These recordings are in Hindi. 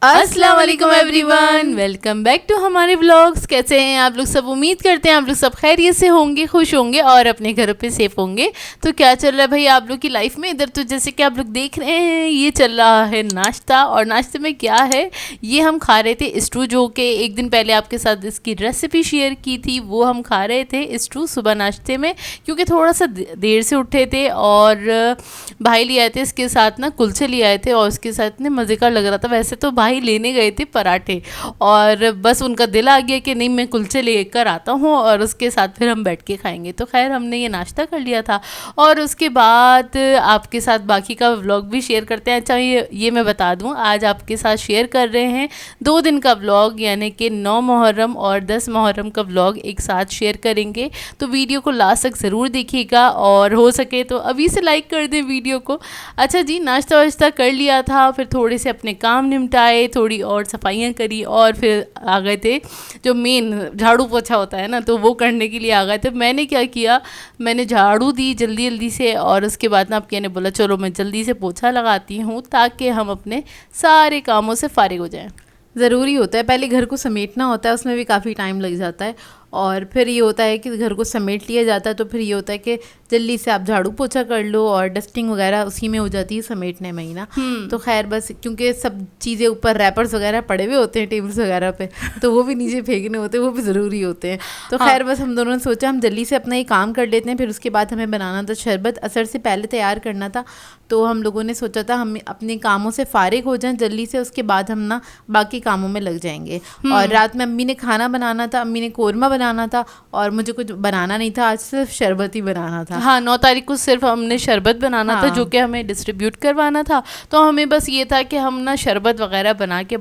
अस्सलाम वालेकुम एवरीवन, वेलकम बैक टू हमारे व्लॉग्स। कैसे हैं आप लोग सब? उम्मीद करते हैं आप लोग सब खैरियत से होंगे, खुश होंगे और अपने घरों पे सेफ होंगे। तो क्या चल रहा है भाई आप लोग की लाइफ में? इधर तो जैसे कि आप लोग देख रहे हैं ये चल रहा है नाश्ता। और नाश्ते में क्या है, ये हम खा रहे थे स्टू, जो कि एक दिन पहले आपके साथ इसकी रेसिपी शेयर की थी, वो हम खा रहे थे स्टू सुबह नाश्ते में, क्योंकि थोड़ा सा देर से उठे थे। और भाई ले आए थे इसके साथ ना कुलचे ले आए थे, और उसके साथ इतने मज़े का लग रहा था। वैसे तो भाई लेने गए थे पराठे, और बस उनका दिल आ गया कि नहीं मैं कुलचे लेकर आता हूँ और उसके साथ फिर हम बैठ के खाएंगे। तो खैर हमने ये नाश्ता कर लिया था, और उसके बाद आपके साथ बाकी का व्लॉग भी शेयर करते हैं। अच्छा ये मैं बता दूँ, आज आपके साथ शेयर कर रहे हैं 2 दिन का व्लॉग, यानी कि 9 मुहर्रम और 10 मुहर्रम का व्लॉग एक साथ शेयर करेंगे। तो वीडियो को लास्ट तक ज़रूर देखिएगा, और हो सके तो अभी से लाइक कर दें वीडियो को। अच्छा जी, नाश्ता वाश्ता कर लिया था, फिर थोड़े से अपने काम निपटाए, थोड़ी और सफाइयाँ करी, और फिर आ गए थे जो मेन झाड़ू पोछा होता है ना, तो वो करने के लिए आ गए थे। मैंने क्या किया, मैंने झाड़ू दी जल्दी जल्दी से, और उसके बाद ना आपके ने बोला चलो मैं जल्दी से पोछा लगाती हूँ ताकि हम अपने सारे कामों से फारिग हो जाएं। ज़रूरी होता है, पहले घर को समेटना होता है, उसमें भी काफ़ी टाइम लग जाता है। और फिर ये होता है कि घर को समेट लिया जाता है, तो फिर ये होता है कि जल्दी से आप झाड़ू पोछा कर लो, और डस्टिंग वगैरह उसी में हो जाती है समेटने में ही ना। तो खैर बस क्योंकि सब चीज़ें ऊपर रैपर्स वगैरह पड़े हुए होते हैं टेबल्स वगैरह पे, तो वो भी नीचे फेंकने होते हैं, वो भी ज़रूरी होते हैं। तो खैर बस हम दोनों ने सोचा हम जल्दी से अपना ये काम कर लेते हैं। फिर उसके बाद हमें बनाना था शरबत, असर से पहले तैयार करना था। तो हम लोगों ने सोचा था हम अपने कामों से फारिग हो जाएं जल्दी से, उसके बाद हम ना बाकी कामों में लग जाएंगे। और रात में अम्मी ने खाना बनाना था, अम्मी ने कोरमा बनाना था, और मुझे कुछ बनाना नहीं था, आज सिर्फ शरबत ही बनाना था। हाँ, 9 तारीख को सिर्फ हमने शरबत बनाना था, जो कि हमें डिस्ट्रीब्यूट करवाना था। तो हमें बस ये था कि हम ना शरबत वगैरह बना के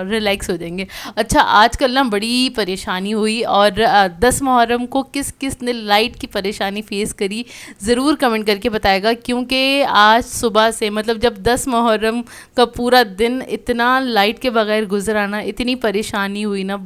रिलैक्स हो जाएंगे। अच्छा, आजकल ना बड़ी परेशानी हुई, और 10 मुहर्रम को किस किस ने लाइट की परेशानी फेस करी ज़रूर कमेंट करके बताएगा, क्योंकि आज सुबह से मतलब जब 10 मुहर्रम का पूरा दिन इतना लाइट के बगैर गुजराना, इतनी परेशानी हुई ना,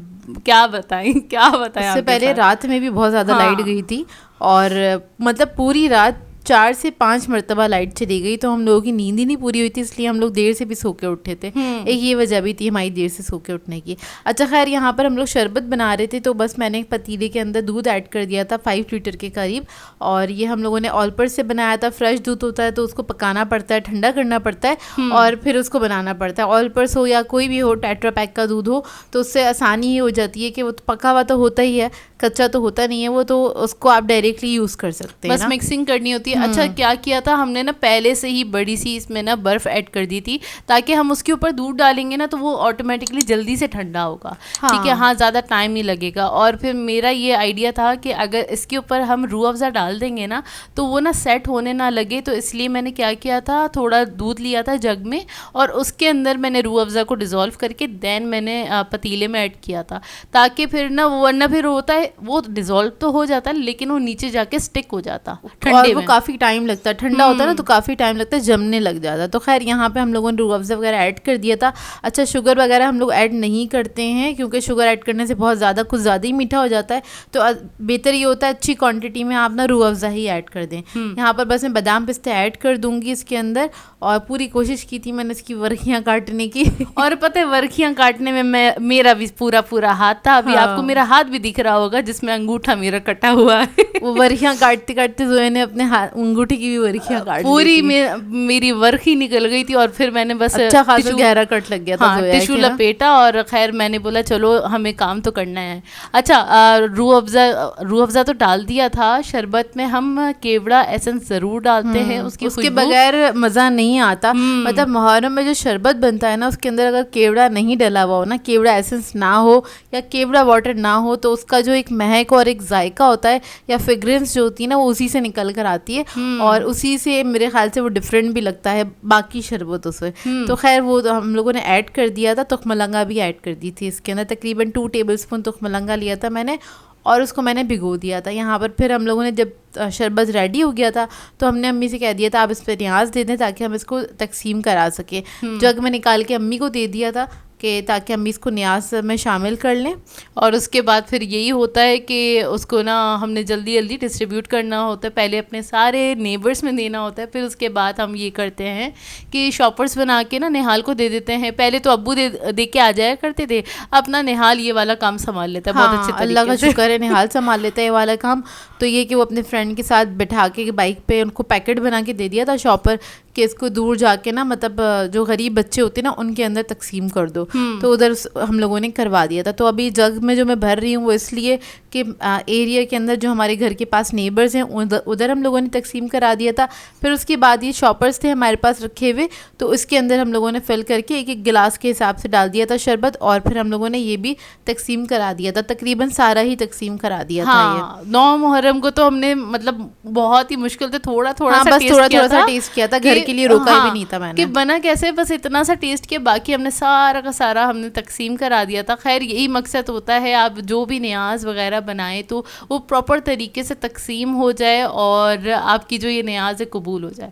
क्या बताएं। उससे पहले रात में भी बहुत ज़्यादा लाइट गई थी, और मतलब पूरी रात 4 से 5 मरतबा लाइट चली गई। तो हम लोगों की नींद ही नहीं पूरी हुई थी, इसलिए हम लोग देर से भी सो के उठे थे। एक ये वजह भी थी हमारी देर से सो के उठने की। अच्छा खैर, यहाँ पर हम लोग शरबत बना रहे थे, तो बस मैंने एक पतीले के अंदर दूध ऐड कर दिया था 5 लीटर के करीब। और ये हम लोगों ने ऑलपर से बनाया था। फ्रेश दूध होता है तो उसको पकाना पड़ता है, ठंडा करना पड़ता है, और फिर उसको बनाना पड़ता है। ऑलपर्स हो या कोई भी हो, टेट्रा पैक का दूध हो, तो उससे आसानी ही हो जाती है कि वो तो पका हुआ तो होता ही है, कच्चा तो होता नहीं है वो, तो उसको आप डायरेक्टली यूज़ कर सकते हैं, बस मिक्सिंग करनी होती है। अच्छा क्या किया था हमने ना, पहले से ही बड़ी सी इसमें ना बर्फ़ ऐड कर दी थी, ताकि हम उसके ऊपर दूध डालेंगे ना तो वो ऑटोमेटिकली जल्दी से ठंडा होगा। ठीक है, हाँ, ज़्यादा टाइम नहीं लगेगा। और फिर मेरा ये आइडिया था कि अगर इसके ऊपर हम रूह अफ़ज़ा डाल देंगे ना तो वो ना सेट होने ना लगे, तो इसलिए मैंने क्या किया था, थोड़ा दूध लिया था जग में, और उसके अंदर मैंने रूह अफ़ज़ा को डिज़ोल्व करके देन मैंने पतीले में ऐड किया था, ताकि फिर ना वरना फिर होता है वो डिज़ोल्व तो हो जाता है लेकिन वो नीचे जाके स्टिक हो जाता ठंडे में, काफ़ी टाइम लगता है, ठंडा होता है ना तो काफ़ी टाइम लगता है, जमने लग जाता है। तो खैर यहाँ पे हम लोगों ने रूह अफ़ज़ा वगैरह ऐड कर दिया था। अच्छा, शुगर वगैरह हम लोग ऐड नहीं करते हैं, क्योंकि शुगर ऐड करने से बहुत ज़्यादा कुछ ज़्यादा ही मीठा हो जाता है। तो बेहतर ये होता है अच्छी क्वांटिटी में आप ना रूह अफ़ज़ा ही ऐड कर दें। यहाँ पर बस मैं बादाम पिस्ते ऐड कर दूँगी इसके अंदर, और पूरी कोशिश की थी मैंने इसकी वर्खियाँ काटने की। और पता है वर्खियाँ काटने में मेरा भी पूरा हाथ था। अभी आपको मेरा हाथ भी दिख रहा होगा जिसमें अंगूठा मेरा कटा हुआ है। वो वर्खियाँ काटते काटते जोए ने अपने अंगूठे की भी वर्खियाँ काट पूरी मेरी वर्खी निकल गई थी, और फिर मैंने बस अच्छा खासा गहरा कट लग गया था। हाँ, टिश्यू लपेटा, और खैर मैंने बोला चलो हमें काम तो करना है। अच्छा, रूह अफ़ज़ा तो डाल दिया था। शरबत में हम केवड़ा एसेंस ज़रूर डालते हैं, उसके बगैर मज़ा नहीं आता। मतलब मुहर्रम में जो शरबत बनता है ना, उसके अंदर अगर केवड़ा नहीं डला हुआ हो ना, केवड़ा एसेंस ना हो या केवड़ा वाटर ना हो, तो उसका जो एक महक और एक जायका होता है या फ्रेग्रेंस जो होती है ना, वो उसी से निकल कर आती है, और उसी से मेरे ख्याल से वो डिफरेंट भी लगता है बाकी शरबतों से। तो खैर वो तो हम लोगों ने ऐड कर दिया था। तुखमलंगा भी ऐड कर दी थी इसके अंदर, तकरीबन 2 टेबलस्पून तुखमलंगा लिया था मैंने, और उसको मैंने भिगो दिया था। यहाँ पर फिर हम लोगों ने जब शरबत रेडी हो गया था तो हमने अम्मी से कह दिया था आप इस पर न्याज दे दें ताकि हम इसको तकसीम करा सके। जग में निकाल के अम्मी को दे दिया था, कि ताकि अम्मी इसको न्याज में शामिल कर लें। और उसके बाद फिर यही होता है कि उसको ना हमने जल्दी जल्दी डिस्ट्रीब्यूट करना होता है, पहले अपने सारे नेबर्स में देना होता है, फिर उसके बाद हम ये करते हैं कि शॉपर्स बना के ना निहाल को दे देते हैं। पहले तो अब्बू दे के आ जाया करते थे, अपना निहाल ये वाला काम संभाल लेता है बहुत अच्छे तरीके अल्लाह का से। शुक्र है निहाल संभाल लेता है ये वाला काम। तो ये कि वो अपने फ्रेंड के साथ बैठा के बाइक पे उनको पैकेट बना के दे दिया था शॉपर कि इसको दूर जाके ना मतलब जो गरीब बच्चे होते हैं ना उनके अंदर तकसीम कर दो। तो उधर हम लोगों ने करवा दिया था। तो अभी जग में जो मैं भर रही हूँ वो इसलिए कि एरिया के अंदर जो हमारे घर के पास नेबर्स हैं उधर हम लोगों ने तकसीम करा दिया था। फिर उसके बाद ये शॉपर्स थे हमारे पास रखे हुए, तो उसके अंदर हम लोगों ने फिल करके एक एक गिलास के हिसाब से डाल दिया था शरबत, और फिर हम लोगों ने ये भी तकसीम करा दिया था। तकरीबन सारा ही तकसीम करा दिया था ये। 9 मुहर्रम को तो हमने मतलब बहुत ही मुश्किल से थोड़ा थोड़ा सा टेस्ट किया था, घर के लिए रोका भी नहीं था मैंने कि बना कैसे, बस इतना सा टेस्ट किया, बाकी हमने सारा का सारा हमने तकसीम करा दिया था। खैर यही मकसद होता है, आप जो भी न्याज वगैरह बनाएं तो वो प्रॉपर तरीके से तकसीम हो जाए और आपकी जो ये न्याज है कबूल हो जाए।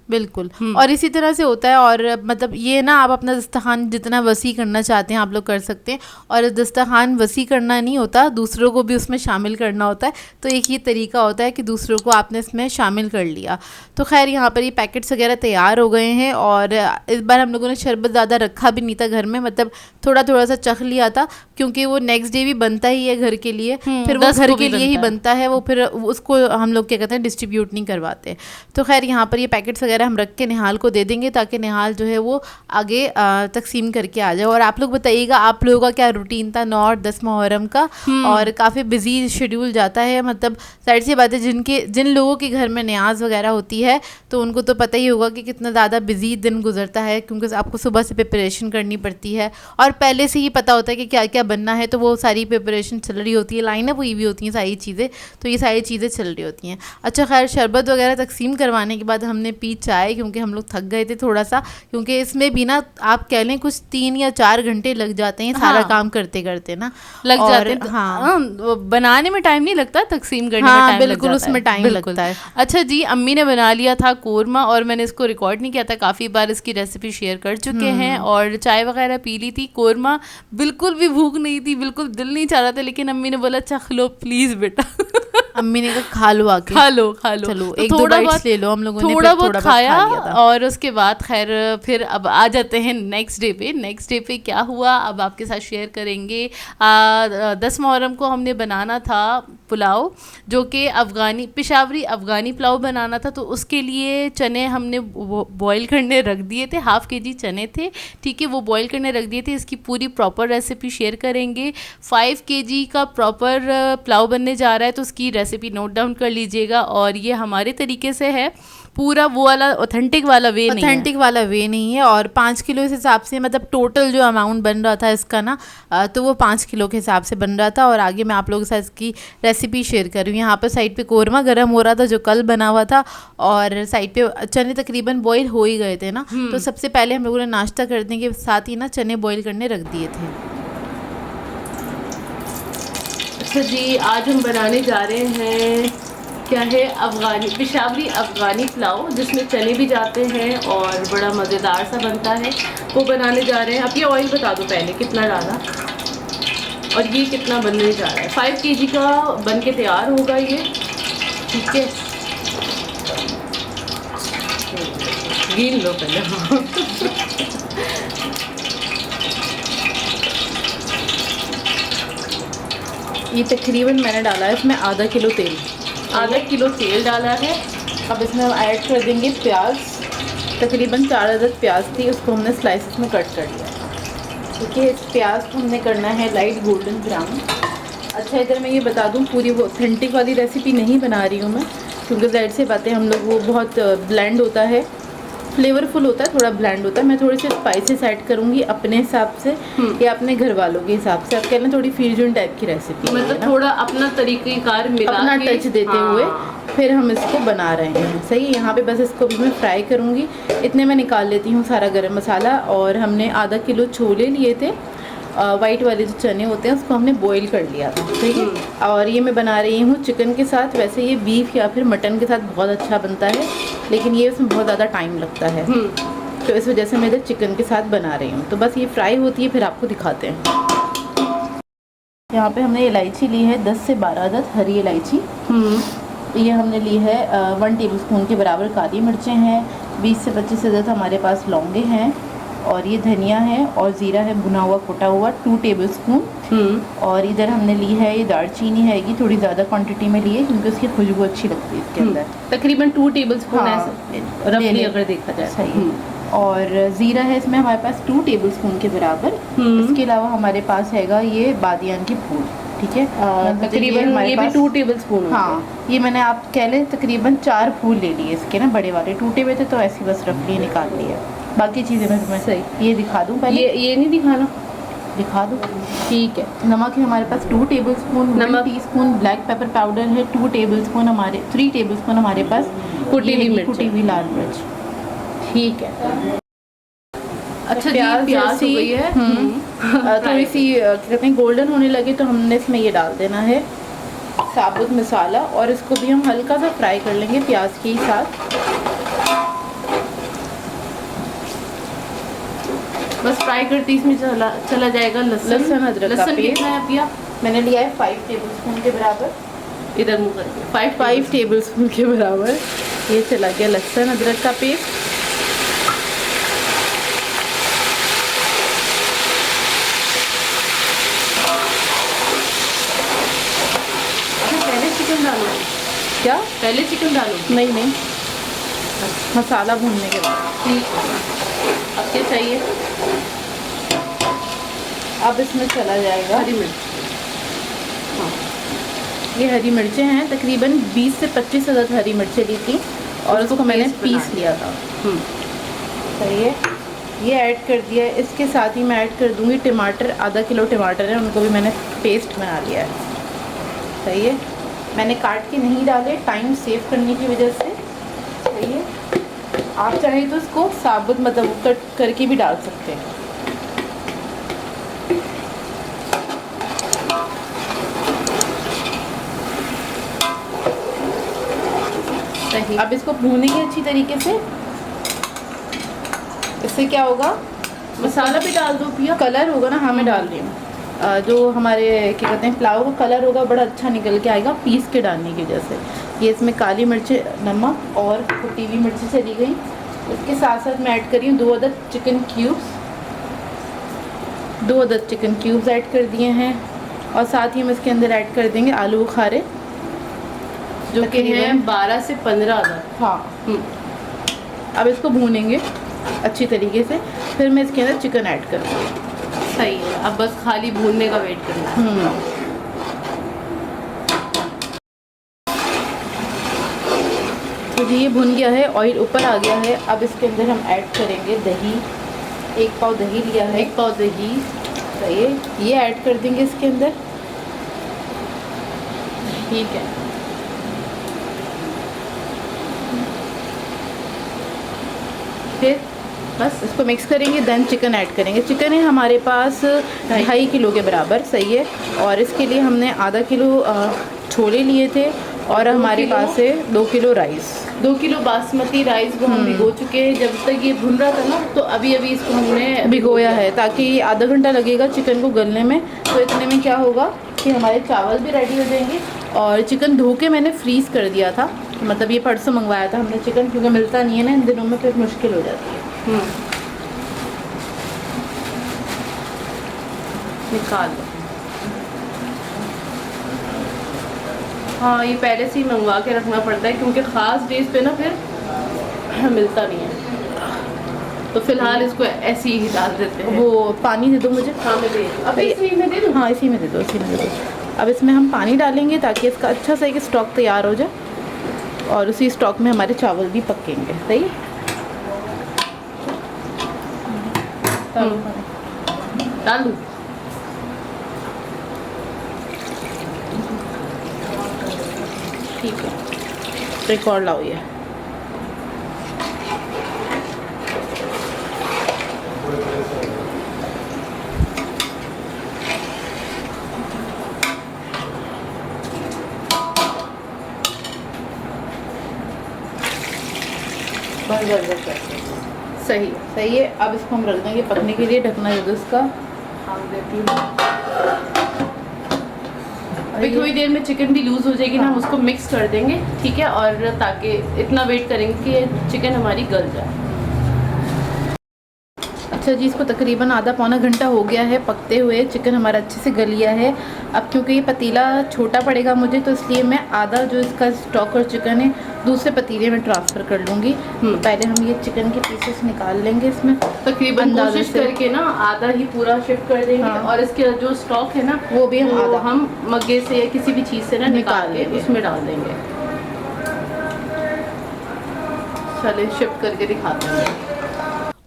बिल्कुल। और इसी तरह से होता है। और मतलब ये ना आप अपना दस्तरखान जितना वसी करना चाहते हैं आप लोग कर सकते हैं, और दस्तरखान वसी करना नहीं होता, दूसरों को भी उसमें शामिल करना होता है। तो एक ये तरीका होता है कि दूसरों को आपने इसमें शामिल कर लिया। तो खैर यहाँ पर ये पैकेट्स वगैरह तैयार हो गए हैं, और इस बार हम लोगों ने शरबत ज़्यादा रखा भी नहीं था घर में, मतलब थोड़ा थोड़ा सा चख लिया था, क्योंकि वो नेक्स्ट डे भी बनता ही है घर के लिए, फिर वो घर के लिए ही बनता है, वो फिर उसको हम लोग क्या कहते हैं डिस्ट्रीब्यूट नहीं करवाते। तो खैर यहाँ पर ये पैकेट्स वगैरह हम रख के निहाल को दे देंगे ताकि निहाल जो है वो आगे तकसीम करके आ जाए। और आप लोग बताइएगा आप लोगों का क्या रूटीन था 9 और 10 मुहर्रम का। और काफ़ी बिजी शेड्यूल जाता है, मतलब साइड सी बात है, जिन लोगों के घर में न्याज वगैरह होती है तो उनको तो पता ही होगा कि कितना ज़्यादा बिजी दिन गुजरता है, क्योंकि आपको सुबह से प्रिपरेशन करनी पड़ती है और पहले से ही पता होता है कि क्या क्या बनना है, तो वो सारी प्रिपरेशन चल रही होती है, लाइनअप हुई भी होती हैं सारी चीज़ें, तो ये सारी चीज़ें चल रही होती हैं। अच्छा खैर शरबत वगैरह तकसीम करवाने के बाद हमने पी चाय, क्योंकि हम लोग थक गए थे थोड़ा सा, क्योंकि इसमें भी ना आप कह लें कुछ 3 या 4 घंटे लग जाते हैं सारा काम करते करते ना लग जाते हैं। हाँ, बनाने में टाइम नहीं लगता, तकसीम करने में टाइम बिल्कुल उसमें टाइम लगता है। अच्छा जी, अम्मी ने बना लिया था कोरमा और मैंने इसको रिकॉर्ड नहीं किया था, काफ़ी बार इसकी रेसिपी शेयर कर चुके हैं, और चाय वगैरह पी ली थी। कोरमा बिल्कुल भी भूख नहीं थी, बिल्कुल दिल नहीं चाह रहा था, लेकिन अम्मी ने बोला चख लो प्लीज़ बेटा। अम्मी ने कहा खा लो आके, खा लो चलो तो एक दो बाइट्स ले लो। हम लोगों ने थोड़ा बहुत खाया, और उसके बाद खैर फिर अब आ जाते हैं नेक्स्ट डे पे। नेक्स्ट डे पे क्या हुआ अब आपके साथ शेयर करेंगे। 10 मुहर्रम को हमने बनाना था पुलाव, जो कि पेशावरी अफ़गानी पुलाव बनाना था, तो उसके लिए चने हमने बॉईल करने रख दिए थे। 1/2 kg चने थे, ठीक है, वो बॉईल करने रख दिए थे। इसकी पूरी प्रॉपर रेसिपी शेयर करेंगे। 5 kg का प्रॉपर पुलाव बनने जा रहा है, तो उसकी रेसिपी नोट डाउन कर लीजिएगा। और ये हमारे तरीके से है, पूरा वो वाला ऑथेंटिक वाला वे नहीं है। और 5 किलो इस हिसाब से, मतलब टोटल जो अमाउंट बन रहा था इसका ना, तो वो 5 किलो के हिसाब से बन रहा था। और आगे मैं आप लोगों के साथ इसकी रेसिपी शेयर कर रही हूँ। यहाँ पर साइड पे कोरमा गर्म हो रहा था जो कल बना हुआ था, और साइड पे चने तकरीबन बॉईल हो ही गए थे ना, तो सबसे पहले हम लोगों ने नाश्ता करने के साथ ही ना चने बॉईल करने रख दिए थे। अच्छा जी, आज हम बनाने जा रहे हैं क्या है, पेशावरी अफ़गानी पुलाव, जिसमें चने भी जाते हैं और बड़ा मज़ेदार सा बनता है, वो बनाने जा रहे हैं। अब ये ऑयल बता दो पहले कितना डाला और ये कितना बनने जा रहा है। 5 kg का बन के तैयार होगा ये, ठीक है। गिन लो पहले। ये तकरीबन मैंने डाला है इसमें आधा किलो तेल डाला है। अब इसमें हम ऐड कर देंगे प्याज, तकरीबन 4 अदद प्याज थी, उसको हमने स्लाइसेस में कट कर लिया, ठीक है। इस प्याज को हमने करना है लाइट गोल्डन ब्राउन। अच्छा इधर मैं ये बता दूँ, पूरी वो ऑथेंटिक वाली रेसिपी नहीं बना रही हूँ मैं, क्योंकि ज़ाहिर सी बातें हम लोग वो बहुत ब्लेंड होता है, फ्लेवरफुल होता है, थोड़ा ब्लेंड होता है। मैं थोड़े से स्पाइसेस ऐड करूँगी अपने हिसाब से या अपने घर वालों के हिसाब से। आप कह लें थोड़ी फ्यूजन टाइप की रेसिपी, मतलब थोड़ा अपना तरीक़ेकार मिला के, अपना टच देते हुए फिर हम इसको बना रहे हैं, सही है। यहाँ पे बस इसको भी मैं फ्राई करूँगी। इतने मैं निकाल लेती हूँ सारा गरम मसाला। और हमने आधा किलो छोले लिए थे, वाइट वाले जो चने होते हैं, उसको हमने बॉईल कर लिया था, ठीक है। और ये मैं बना रही हूँ चिकन के साथ। वैसे ये बीफ या फिर मटन के साथ बहुत अच्छा बनता है, लेकिन ये उसमें बहुत ज़्यादा टाइम लगता है। तो इस वजह से मैं इधर चिकन के साथ बना रही हूँ। तो बस ये फ्राई होती है, फिर आपको दिखाते हैं। यहाँ पे हमने इलायची ली है 10 से 12 अदद हरी इलायची। ये हमने ली है 1 टेबलस्पून के बराबर काली मिर्चें हैं, 20 से 25 अदद हमारे पास लौंगे हैं, और ये धनिया है और ज़ीरा है भुना हुआ कुटा हुआ 2 टेबलस्पून। और इधर हमने ली है ये दालचीनी है, ये थोड़ी ज़्यादा क्वांटिटी में ली है क्योंकि उसकी खुशबू अच्छी लगती है इसके अंदर। तकरीबन 2 टेबलस्पून हाँ, रफली अगर देखा जाए। सही। और ज़ीरा है इसमें हमारे पास 2 टेबलस्पून के बराबर। इसके अलावा हमारे पास हैगा ये बादियान की फूल, ठीक है, तकरीबन ये भी 2 टेबलस्पून। हाँ, ये मैंने आप कह लें तकरीबन 4 फूल ले लिए इसके ना, बड़े वाले टूटे हुए थे तो ऐसे बस रफली निकाल लिए। बाकी चीज़ें मैं तुम्हें सही ये दिखा दूँ पहले। ये नहीं दिखाना, दिखा दूँ, ठीक है। नमक है हमारे पास 2 tablespoon, 1 teaspoon black pepper powder है 2 टेबलस्पून, 3 टेबलस्पून हमारे पास कुटी हुई लाल मिर्च, ठीक है। अच्छा, प्याज हो गई है, थोड़ी सी क्या कहते हैं गोल्डन होने लगे तो हमने इसमें ये डाल देना है साबुत मसाला, और इसको भी हम हल्का सा फ्राई कर लेंगे प्याज के ही साथ। बस फ्राई करती इसमें चला जाएगा लहसुन अदरक का पेस्ट। कितना है पिया? मैंने लिया है 5 टेबलस्पून के बराबर, इधर मुँह करके 5 टेबलस्पून के बराबर ये चला गया लहसुन अदरक का पेस्ट। डालो। क्या पहले चिकन डालो? नहीं, मसाला भूनने के बाद। ठीक है। अब क्या चाहिए? अब इसमें चला जाएगा हरी मिर्च। हाँ, ये हरी मिर्चें हैं, तकरीबन 20 से 25 अदद हरी मिर्चें ली थी और उसको मैंने पीस लिया था। सही है, ये ऐड कर दिया है। इसके साथ ही मैं ऐड कर दूंगी टमाटर, आधा किलो टमाटर है, उनको भी मैंने पेस्ट बना लिया है। सही है, मैंने काट के नहीं डाले टाइम सेव करने की वजह से। सही है, आप चाहें तो इसको साबुत मतलब कट करके भी डाल सकते हैं। सही। अब इसको भूनेंगे अच्छी तरीके से। इससे क्या होगा, मसाला भी डाल दो पिया। कलर होगा ना, हाँ मैं डाल रही हूँ। जो हमारे क्या कहते हैं पुलाव का कलर होगा बड़ा अच्छा निकल के आएगा पीस के डालने की वजह से। ये इसमें काली मिर्चें, नमक और कुटी हुई मिर्ची चली गई। इसके साथ साथ मैं ऐड कर रही हूँ 2 अदद चिकन क्यूब्स, 2 अदद चिकन क्यूब्स ऐड कर दिए हैं। और साथ ही हम इसके अंदर ऐड कर देंगे आलू बुखारे जो कि हैं 12 से 15 अदद। हाँ, अब इसको भूनेंगे अच्छी तरीके से, फिर मैं इसके अंदर चिकन ऐड करूँगी। सही है, अब बस खाली भूनने का वेट करना है। तो ये भुन गया है, ऑयल ऊपर आ गया है। अब इसके अंदर हम ऐड करेंगे दही, 1 पाव दही लिया है। 1 पाव दही। सही है, ये ऐड कर देंगे इसके अंदर। ठीक है, फिर बस इसको मिक्स करेंगे, देन चिकन ऐड करेंगे। चिकन है हमारे पास 2.5 किलो के बराबर। सही है, और इसके लिए हमने आधा किलो छोले लिए थे और हमारे पास है 2 kilo rice, 2 kilo basmati rice को हम भिगो चुके हैं। जब तक ये भुन रहा था ना तो अभी इसको हमने भिगोया है ताकि आधा घंटा लगेगा चिकन को गलने में। तो इतने में क्या होगा कि हमारे चावल भी रेडी हो जाएंगे। और चिकन धो के मैंने फ्रीज़ कर दिया था, मतलब ये परसों मंगवाया था हमने चिकन, क्योंकि मिलता नहीं है ना इन दिनों में, फिर मुश्किल हो जाती है। निकाल लो। हाँ, ये पहले से ही मंगवा के रखना पड़ता है क्योंकि ख़ास डेज पे ना फिर मिलता नहीं है। तो फिलहाल इसको ऐसे ही डाल देते हैं। वो पानी दे दो मुझे। हाँ मैं दे, अब इसी में दे दूँ? हाँ इसी में दे दो, इसी में दे दो। अब इसमें हम पानी डालेंगे ताकि इसका अच्छा सा एक स्टॉक तैयार हो जाए और उसी स्टॉक में हमारे चावल भी पकेंगे। सही, डाल दूँ? ठीक है, एक और लाओ ये। सही। सही है। अब इसको हम रख देंगे पकने के लिए, ढकना दे दो इसका। हाँ देती हूँ। अभी थोड़ी देर में चिकन भी लूज़ हो जाएगी ना, हम उसको मिक्स कर देंगे, ठीक है, और ताकि इतना वेट करेंगे कि चिकन हमारी गल जाए। अच्छा जी, इसको तकरीबन आधा पौना घंटा हो गया है पकते हुए। चिकन हमारा अच्छे से गल गया है। अब क्योंकि ये पतीला छोटा पड़ेगा मुझे, तो इसलिए मैं आधा जो इसका स्टॉक और चिकन है दूसरे पतीले में ट्रांसफ़र कर लूँगी। तो पहले हम ये चिकन के पीसेस निकाल लेंगे इसमें। तकरीबन कोशिश करके ना आधा ही पूरा शिफ्ट कर देंगे। हाँ। और इसके जो स्टॉक है ना वो भी हम मग्गे से या किसी भी चीज़ से ना निकाल के उसमें डाल देंगे। चलिए शिफ्ट करके दिखाते हैं।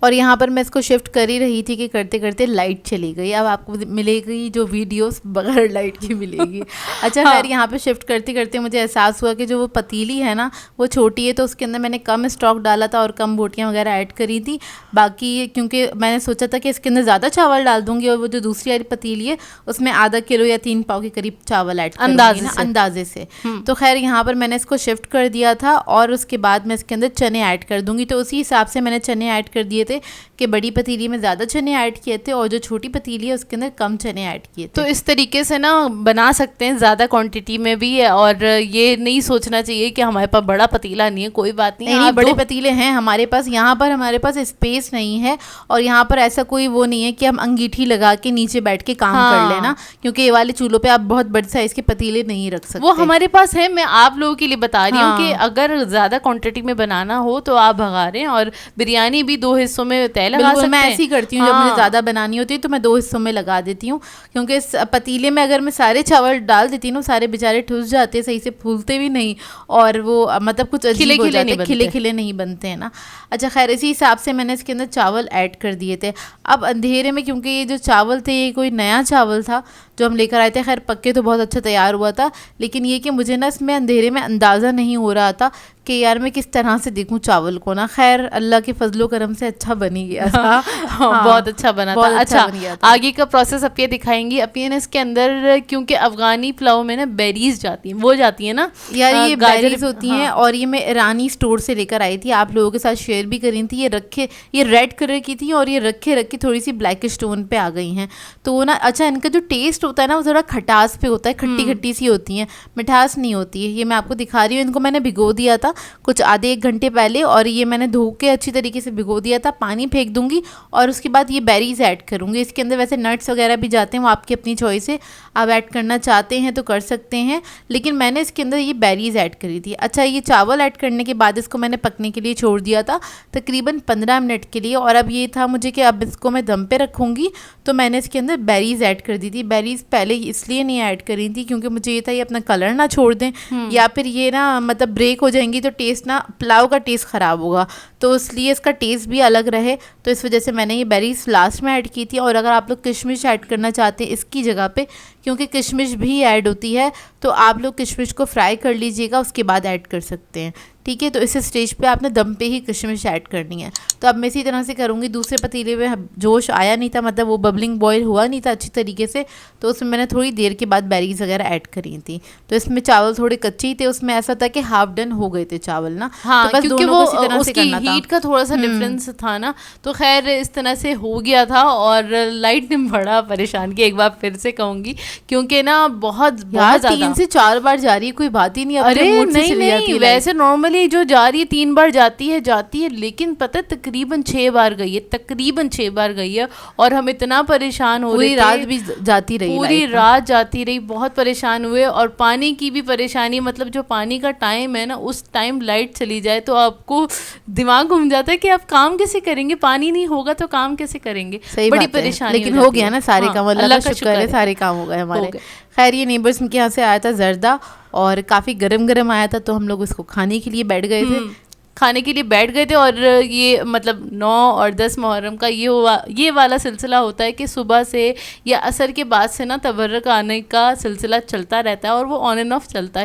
और यहाँ पर मैं इसको शिफ्ट कर ही रही थी कि करते करते लाइट चली गई। अब आपको मिलेगी जो वीडियोस बगैर लाइट की मिलेगी। अच्छा खैर, यहाँ पे शिफ्ट करते करते मुझे एहसास हुआ कि जो वो पतीली है ना वो छोटी है, तो उसके अंदर मैंने कम स्टॉक डाला था और कम बोटियाँ वगैरह ऐड करी थी। बाकी क्योंकि मैंने सोचा था कि इसके अंदर ज़्यादा चावल डाल दूँगी, और वो जो दूसरी वाली पतीली है उसमें आधा किलो या 3 पाव के करीब चावल ऐड अंदाजे से। तो खैर यहाँ पर मैंने इसको शिफ्ट कर दिया था, और उसके बाद मैं इसके अंदर चने ऐड कर दूँगी। तो उसी हिसाब से मैंने चने ऐड कर दिए थे कि बड़ी पतीली में ज़्यादा चने ऐड किए थे और जो छोटी पतीली है उसके अंदर कम चने ऐड किए थे। तो इस तरीके से ना बना सकते हैं ज़्यादा क्वांटिटी में भी है, और ये नहीं सोचना चाहिए कि हमारे पास बड़ा पतीला नहीं है। कोई बात नहीं, नहीं बड़े पतीले हैं हमारे पास। यहाँ पर हमारे पास स्पेस नहीं है, और यहाँ पर ऐसा कोई वो नहीं है कि हम अंगीठी लगा के नीचे बैठ के काम कर लेना, क्योंकि ये वाले चूल्हों पे आप बहुत बड़े साइज के पतीले नहीं रख सकते। वो हमारे पास है, मैं आप लोगों के लिए बता रही हूँ कि अगर ज़्यादा क्वांटिटी में बनाना हो तो आप भगा रहे हैं। और बिरयानी भी 2 हिस्सों में तय लगा सकते हैं। मैं ऐसी करती हूँ, जब मुझे ज़्यादा बनानी होती है तो मैं 2 हिस्सों में लगा देती हूँ, क्योंकि इस पतीले में अगर मैं सारे चावल डाल देती हूँ सारे बेचारे ठुस जाते हैं, सही से फूलते भी नहीं, और वो मतलब कुछ अजीब हो जाते हैं, खिले खिले नहीं बनते हैं ना। अच्छा खैर, इसी हिसाब से मैंने इसके अंदर चावल ऐड कर दिए थे। अब अंधेरे में, क्योंकि ये जो चावल थे ये कोई नया चावल था जो हम लेकर आए थे, खैर पक्के तो बहुत अच्छा तैयार हुआ था, लेकिन ये कि मुझे ना इसमें अंधेरे में अंदाज़ा नहीं हो रहा था कि यार मैं किस तरह से देखूं चावल को ना। खैर अल्लाह के फजलो करम से अच्छा बन ही गया था। हाँ, बहुत अच्छा बना था। अच्छा, आगे का प्रोसेस अब ये दिखाएंगी। अब ये ना इसके अंदर, क्योंकि अफगानी पुलाव में ना बेरीज जाती हैं, वो जाती है ना यार, ये बेरीज होती हैं, और ये मैं ईरानी स्टोर से लेकर आई थी, आप लोगों के साथ शेयर भी करी थी। ये रेड कलर की थी, और ये रखे थोड़ी सी ब्लैक स्टोन पे आ गई हैं। तो वो ना, अच्छा इनका जो टेस्ट होता है ना वो थोड़ा खटास पे होता है, खट्टी खट्टी सी होती हैं, मिठास नहीं होती है। ये मैं आपको दिखा रही हूँ। इनको मैंने भिगो दिया था कुछ आधे 1 घंटे पहले, और ये मैंने धो के अच्छी तरीके से भिगो दिया था। पानी फेंक दूंगी और उसके बाद ये बेरीज ऐड करूंगी। इसके अंदर वैसे नट्स वगैरह भी जाते हैं, वो आपकी अपनी चॉइस है, आप ऐड करना चाहते हैं तो कर सकते हैं, लेकिन मैंने इसके अंदर ये बेरीज ऐड करी थी। अच्छा, ये चावल ऐड करने के बाद इसको मैंने पकने के लिए छोड़ दिया था तकरीबन 15 मिनट के लिए। और अब ये था मुझे कि अब इसको मैं दम पे रखूँगी, तो मैंने इसके अंदर बेरीज ऐड कर दी थी। बेरीज पहले इसलिए नहीं ऐड करी थी क्योंकि मुझे ये था ये अपना कलर ना छोड़ दें, या फिर ये ना मतलब ब्रेक हो जाएंगी तो टेस्ट ना, पुलाव का टेस्ट ख़राब होगा, तो इसलिए इसका टेस्ट भी अलग रहे, तो इस वजह से मैंने ये बेरीज लास्ट में ऐड की थी। और अगर आप लोग किशमिश ऐड करना चाहते हैं इसकी जगह पे, क्योंकि किशमिश भी ऐड होती है, तो आप लोग किशमिश को फ्राई कर लीजिएगा, उसके बाद ऐड कर सकते हैं, ठीक है। तो इस स्टेज पे आपने दम पे ही किशमिश ऐड करनी है। तो अब मैं इसी तरह से करूँगी। दूसरे पतीले में जोश आया नहीं था, मतलब वो बबलिंग बॉयल हुआ नहीं था अच्छी तरीके से, तो उसमें मैंने थोड़ी देर के बाद बेरीज वगैरह ऐड करी थी। तो इसमें चावल थोड़े कच्चे ही थे, उसमें ऐसा था कि हाफ डन हो गए थे चावल ना। हाँ, तो बस क्योंकि वो उसकी हीट का थोड़ा सा डिफरेंस था ना, तो खैर इस तरह से हो गया था। और लाइट ने बड़ा परेशान किया, एक बार फिर से कहूँगी, क्योंकि ना बहुत ज़्यादा 3 से 4 बार जा रही है, कोई बात ही नहीं। अरे नहीं, वैसे नॉर्मली जो जा रही है 3 बार जाती है, लेकिन पता है तकरीबन 6 बार गई है, और हम इतना परेशान हो रहे थे। पूरी रात भी जाती रही, पूरी रात जाती रही, बहुत परेशान हुए। और पानी की भी परेशानी, मतलब जो पानी का टाइम है ना, उस टाइम लाइट चली जाए तो आपको दिमाग घूम जाता है कि आप काम कैसे करेंगे, पानी नहीं होगा तो काम कैसे करेंगे। बड़ी परेशानी, लेकिन हो गया ना सारे काम, अल्लाह का शुक्र है, सारे काम हो गए हमारे। खैर, ये नेबर्स के यहाँ से आया था जर्दा, और काफ़ी गरम आया था, तो हम लोग उसको खाने के लिए बैठ गए थे। और ये मतलब 9 और 10 मुहर्रम का ये वाला सिलसिला होता है कि सुबह से या असर के बाद से ना तबर्रक आने का सिलसिला चलता रहता है, और वो ऑन एंड ऑफ चलता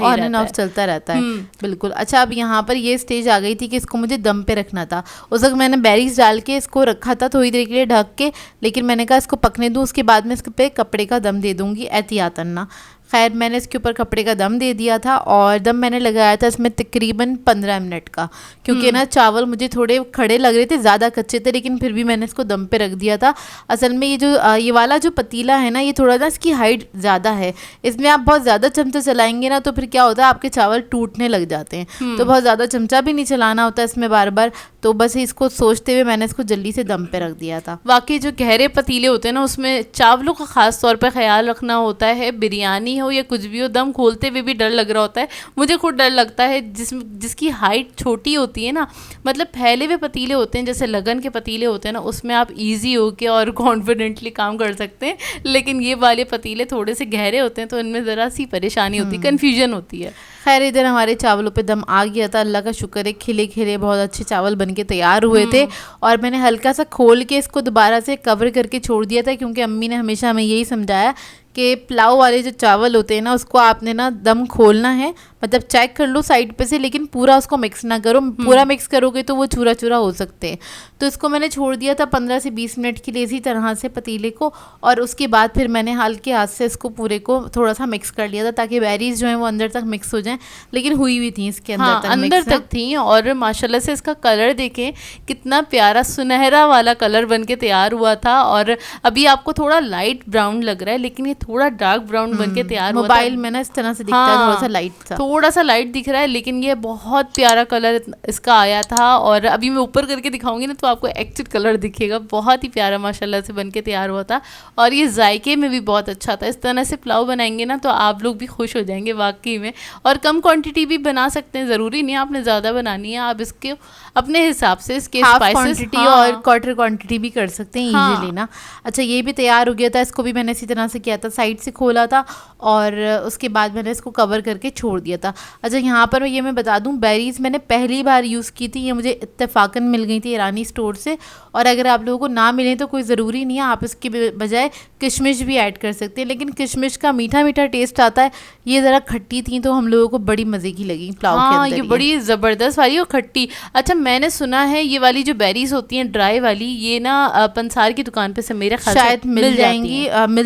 रहता है। बिल्कुल। अच्छा, अब यहाँ पर ये स्टेज आ गई थी कि इसको मुझे दम पे रखना था। उस वक्त मैंने बेरीज डाल के इसको रखा था थोड़ी देर के लिए ढक के, लेकिन मैंने कहा इसको पकने दूँ, उसके बाद मैं इस पे कपड़े का दम दे दूँगी एहतियातन ना। खैर मैंने इसके ऊपर कपड़े का दम दे दिया था और दम मैंने लगाया था इसमें तकरीबन 15 मिनट का, क्योंकि ना चावल मुझे थोड़े खड़े लग रहे थे, ज़्यादा कच्चे थे, लेकिन फिर भी मैंने इसको दम पे रख दिया था। असल में ये वाला जो पतीला है ना, ये थोड़ा ना इसकी हाइट ज़्यादा है, इसमें आप बहुत ज़्यादा चमचा चलाएंगे ना तो फिर क्या होता है आपके चावल टूटने लग जाते हैं। तो बहुत ज़्यादा चमचा भी नहीं चलाना होता इसमें बार बार, तो बस इसको सोचते हुए मैंने इसको जल्दी से दम पे रख दिया था। वाकई जो गहरे पतीले होते हैं ना, उसमें चावलों का ख़ास तौर पे ख्याल रखना होता है। बिरयानी हो या कुछ भी हो, दम खोलते हुए भी डर लग रहा होता है। मुझे खुद डर लगता है जिसकी हाइट छोटी होती है ना, मतलब फैले हुए पतीले होते हैं जैसे लगन के पतीले होते हैं ना, उसमें आप ईजी होके और कॉन्फिडेंटली काम कर सकते हैं। लेकिन ये वाले पतीले थोड़े से गहरे होते हैं तो इनमें ज़रा सी परेशानी होती है, कन्फ्यूजन होती है। खैर इधर हमारे चावलों पे दम आ गया था, अल्लाह का शुक्र है, खिले खिले बहुत अच्छे चावल बनके तैयार हुए थे। और मैंने हल्का सा खोल के इसको दोबारा से कवर करके छोड़ दिया था, क्योंकि अम्मी ने हमेशा हमें यही समझाया कि पुलाव वाले जो चावल होते हैं ना, उसको आपने ना दम खोलना है, मतलब चेक कर लो साइड पे से, लेकिन पूरा उसको मिक्स ना करो, पूरा मिक्स करोगे तो वो चूरा चूरा हो सकते हैं। तो इसको मैंने छोड़ दिया था 15 से 20 मिनट के लिए इसी तरह से पतीले को, और उसके बाद फिर मैंने हल्के हाथ से इसको पूरे को थोड़ा सा मिक्स कर लिया था ताकि बेरीज जो है वो अंदर तक मिक्स हो जाएं, लेकिन हुई हुई थी इसके अंदर तक अंदर तक थी। और माशाल्लाह से इसका कलर देखें कितना प्यारा सुनहरा वाला कलर बन के तैयार हुआ था। और अभी आपको थोड़ा लाइट ब्राउन लग रहा है, लेकिन ये थोड़ा डार्क ब्राउन बन के तैयार हुआ था। मोबाइल में ना इस तरह से दिखता है, थोड़ा सा लाइट सा, थोड़ा सा लाइट दिख रहा है, लेकिन ये बहुत प्यारा कलर इसका आया था। और अभी मैं ऊपर करके दिखाऊंगी ना तो आपको एक्चुअल कलर दिखेगा, बहुत ही प्यारा माशाल्लाह से बन के तैयार हुआ था। और ये जायके में भी बहुत अच्छा था। इस तरह से पुलाव बनाएंगे ना तो आप लोग भी खुश हो जाएंगे वाकई में। और कम क्वांटिटी भी बना सकते हैं, ज़रूरी नहीं आपने ज़्यादा बनानी है, आप इसके अपने हिसाब से इसके स्पाइसेस और क्वार्टर क्वांटिटी भी कर सकते हैं इजीली ना। अच्छा ये भी तैयार हो गया था, इसको भी मैंने इसी तरह से किया था, साइड से खोला था और उसके बाद मैंने इसको कवर करके छोड़ दिया था। अच्छा यहाँ पर ये मैं बता दूं, बेरीज मैंने पहली बार यूज़ की थी, ये मुझे इत्तेफाकन मिल गई थी ईरानी स्टोर से। और अगर आप लोगों को ना मिले तो कोई ज़रूरी नहीं है, आप इसके बजाय किशमिश भी ऐड कर सकते हैं, लेकिन किशमिश का मीठा मीठा टेस्ट आता है, ये ज़रा खट्टी थी तो हम लोगों को बड़ी मज़े की लगी पुलाव के अंदर। ये बड़ी ज़बरदस्त वाली और खट्टी। अच्छा मैंने सुना है ये वाली जो बेरीज होती हैं ड्राई वाली, ये ना पंसार की दुकान पे से मेरे ख्याल शायद मिल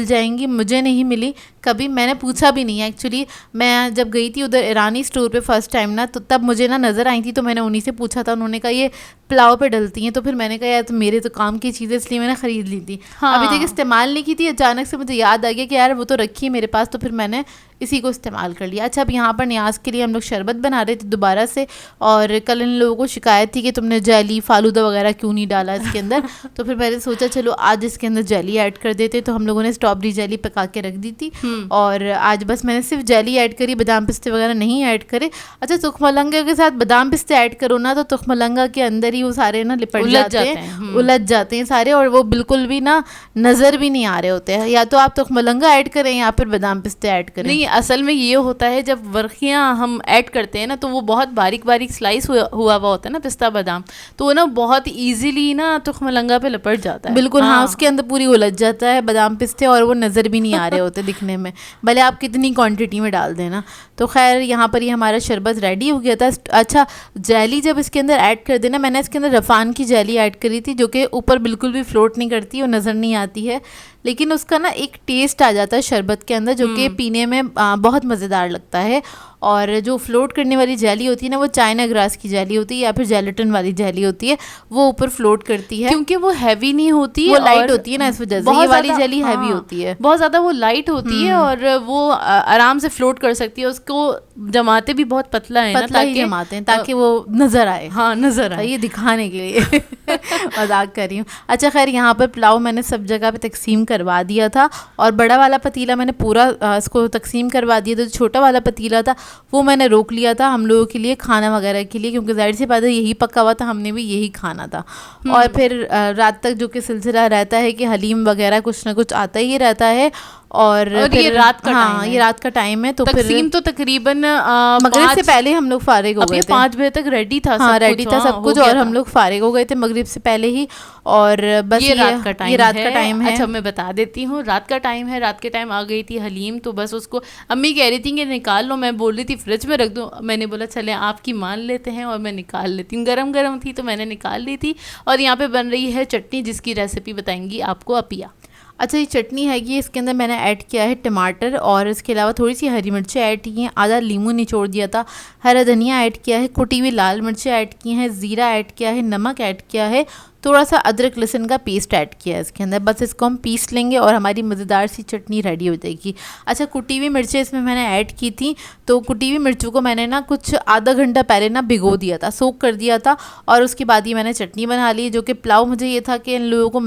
जाएंगी, मुझे नहीं मिली कभी, मैंने पूछा भी नहीं है एक्चुअली। मैं जब गई थी उधर ईरानी स्टोर पे फर्स्ट टाइम ना, तो तब मुझे ना नज़र आई थी, तो मैंने उन्हीं से पूछा था, उन्होंने कहा ये पुलाव पे डलती हैं। तो फिर मैंने कहा यार तो मेरे तो काम की चीज़ें, इसलिए मैंने ख़रीद ली थी। अभी तक इस्तेमाल नहीं की थी, अचानक से मुझे याद आ गया कि यार वो तो रखी है मेरे पास, तो फिर मैंने इसी को इस्तेमाल कर लिया। अच्छा अब यहाँ पर न्याज के लिए हम लोग शरबत बना रहे थे दोबारा से, और कल इन लोगों को शिकायत थी कि तुमने जेली फालूदा वगैरह क्यों नहीं डाला इसके अंदर। तो फिर मैंने सोचा चलो आज इसके अंदर जेली ऐड कर देते, तो हम लोगों ने स्ट्रॉबेरी जेली पका के रख दी थी, और आज बस मैंने सिर्फ जेली ऐड करी, बादाम पिस्ते वगैरह नहीं ऐड करे। अच्छा तुखमलंगा के साथ बादाम पिस्ते ऐड करो ना तो तुखमलंगा के अंदर ही वो सारे ना लिपट उलझ जाते हैं सारे, और वो बिल्कुल भी ना नज़र भी नहीं आ रहे होते हैं। या तो आप तुखमलंगा ऐड करें या फिर बादाम पिस्ते ऐड करें। नहीं असल में ये होता है जब वर्खियाँ हम ऐड करते हैं ना तो वो बहुत बारीक बारीक स्लाइस हुआ होता है ना पिस्ता बादाम, तो वो ना बहुत ईजीली ना तुखमलंगा पे लपट जाता है। बिल्कुल हाँ, उसके अंदर पूरी उलझ जाता है बादाम पिस्ते, और वो नज़र भी नहीं आ रहे होते दिखने में, भले आप कितनी क्वांटिटी में डाल देना। तो खैर यहाँ पर ही हमारा शरबत रेडी हो गया था। अच्छा जेली जब इसके अंदर ऐड कर देना, मैंने इसके अंदर रफ़ान की जेली ऐड करी थी, जो कि ऊपर बिल्कुल भी फ्लोट नहीं करती और नज़र नहीं आती है, लेकिन उसका ना एक टेस्ट आ जाता है शरबत के अंदर, जो कि पीने में बहुत मज़ेदार लगता है। और जो फ्लोट करने वाली जेली होती है ना, वो चाइना ग्रास की जेली होती है या फिर जेलेटिन वाली जेली होती है, वो ऊपर फ्लोट करती है क्योंकि वो हैवी नहीं होती, वो लाइट होती है ना, इस वजह से ये वाली जेली हैवी होती है, बहुत ज़्यादा वो लाइट होती है और वो आराम से फ्लोट कर सकती है। उसको जमाते भी बहुत पतला है ना, ताकि जमाते हैं ताकि वो नज़र आए, हाँ नज़र आए, ये दिखाने के लिए मजाक कर रही हूँ। अच्छा खैर यहाँ पर पुलाव मैंने सब जगह पे तकसीम करवा दिया था, और बड़ा वाला पतीला मैंने पूरा इसको तकसीम करवा दिया था। जो छोटा वाला पतीला था वो मैंने रोक लिया था हम लोगों के लिए खाना वगैरह के लिए, क्योंकि जाहिर सी बात है यही पका हुआ था, हमने भी यही खाना था। और फिर रात तक जो कि सिलसिला रहता है कि हलीम वगैरह कुछ ना कुछ आता ही रहता है, और ये रात का टाइम है, ये रात का टाइम है। तो तकसीम तो तकरीबन मगरिब से पहले हम लोग फारिग हो गए थे, 5 बजे तक रेडी था, हाँ रेडी था सब कुछ, और हम लोग फारिग हो गए थे मगरिब से पहले ही। और बस ये रात का टाइम है। अच्छा मैं बता देती हूँ, रात का टाइम है, रात के टाइम आ गई थी हलीम, तो बस उसको अम्मी कह रही थी कि निकाल लो, मैं बोल रही थी फ्रिज में रख दो, मैंने बोला चले आपकी मान लेते हैं और मैं निकाल लेती हूँ, गरम गरम थी तो मैंने निकाल ली थी। और यहाँ पे बन रही है चटनी जिसकी रेसिपी बताएंगी आपको अपिया। अच्छा, ये चटनी हैगी, इसके अंदर मैंने ऐड किया है टमाटर और इसके अलावा थोड़ी सी हरी मिर्चें ऐड की हैं, आधा नींबू निचोड़ दिया था, हरा धनिया ऐड किया है, कुटी हुई लाल मिर्चें ऐड की हैं, ज़ीरा ऐड किया है, नमक ऐड किया है, थोड़ा सा अदरक लहसुन का पेस्ट ऐड किया है इसके अंदर। बस इसको हम पीस लेंगे और हमारी मज़ेदार सी चटनी रेडी हो जाएगी। अच्छा, कुटी हुई मिर्चें इसमें मैंने ऐड की थी, तो कुटी हुई मिर्चों को मैंने ना कुछ आधा घंटा पहले ना भिगो दिया था, सोक कर दिया था, और उसके बाद ये मैंने चटनी बना ली। जो कि पुलाव मुझे ये था कि इन लोगों को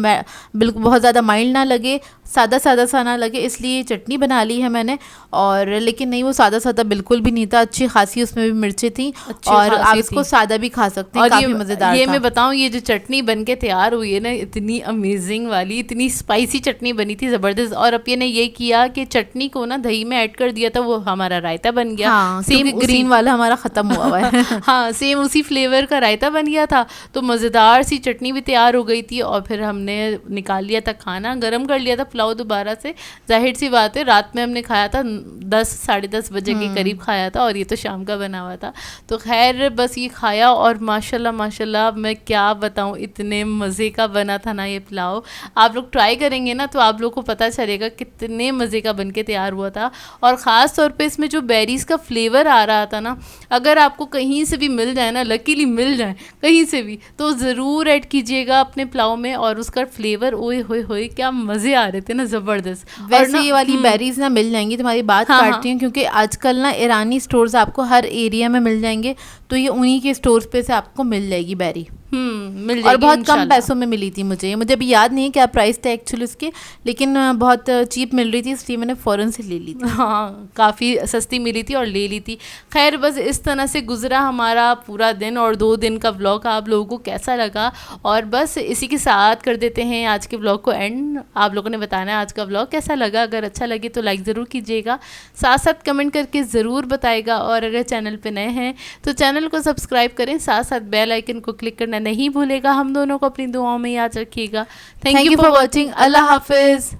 बिल्कुल बहुत ज़्यादा माइल्ड ना लगे, सादा सादा सा ना लगे, इसलिए चटनी बना ली है मैंने। और लेकिन नहीं, वो सादा सादा बिल्कुल भी नहीं था, अच्छी खासी उसमें भी मिर्चें थी, और आप इसको सादा भी खा सकते हैं, काफ़ी मज़ेदार ये था। मैं बताऊं, ये जो चटनी बन के तैयार हुई है ना, इतनी अमेजिंग वाली, इतनी स्पाइसी चटनी बनी थी, ज़बरदस्त। और अब ये ने ये किया कि चटनी को ना दही में ऐड कर दिया था, वो हमारा रायता बन गया। हाँ, सेम ग्रीन वाला हमारा ख़त्म हुआ हुआ है। हाँ, सेम उसी फ्लेवर का रायता बन गया था, तो मज़ेदार सी चटनी भी तैयार हो गई थी। और फिर हमने निकाल लिया था खाना, गर्म कर लिया था पुलाव दोबारा से। जाहिर सी बात है, रात में हमने खाया था 10 साढ़े 10 बजे के करीब खाया था, और ये तो शाम का बना हुआ था। तो खैर बस ये खाया, और माशाल्लाह माशाल्लाह मैं क्या बताऊँ, इतने मज़े का बना था ना ये पुलाव। आप लोग ट्राई करेंगे ना तो आप लोग को पता चलेगा कितने मज़े का बन के तैयार हुआ था। और ख़ास तौर पे इसमें जो बेरीज़ का फ्लेवर आ रहा था ना, अगर आपको कहीं से भी मिल जाए ना, लकीली मिल जाए कहीं से भी, तो ज़रूर ऐड कीजिएगा अपने पुलाव में। और उसका फ्लेवर, ओए होए होए क्या मज़े आ रहे थे ना, ज़बरदस्त। वैसे ये वाली बेरीज ना मिल जाएंगी, तुम्हारी बात काटती हूँ, क्योंकि आजकल ना ईरानी स्टोर्स आपको हर एरिया में मिल जाएंगे, तो ये उन्हीं के स्टोर्स पे से आपको मिल जाएगी बेरी। मिल जाएगी, और बहुत कम पैसों में मिली थी मुझे अभी याद नहीं है क्या प्राइस था एक्चुअली उसके, लेकिन बहुत चीप मिल रही थी, इसलिए मैंने फ़ौरन से ले ली थी। हाँ, काफ़ी सस्ती मिली थी और ले ली थी। खैर बस इस तरह से गुजरा हमारा पूरा दिन, और 2 दिन का व्लॉग आप लोगों को कैसा लगा, और बस इसी के साथ कर देते हैं आज के व्लॉग को एंड। आप लोगों ने बताना है आज का व्लॉग कैसा लगा, अगर अच्छा लगे तो लाइक ज़रूर कीजिएगा, साथ साथ कमेंट करके ज़रूर बताएगा, और अगर चैनल पर नए हैं तो चैनल को सब्सक्राइब करें, साथ साथ बेल आइकन को क्लिक करना नहीं भूलेगा। हम दोनों को अपनी दुआओं में याद रखिएगा। Thank you for watching. अल्लाह हाफिज़।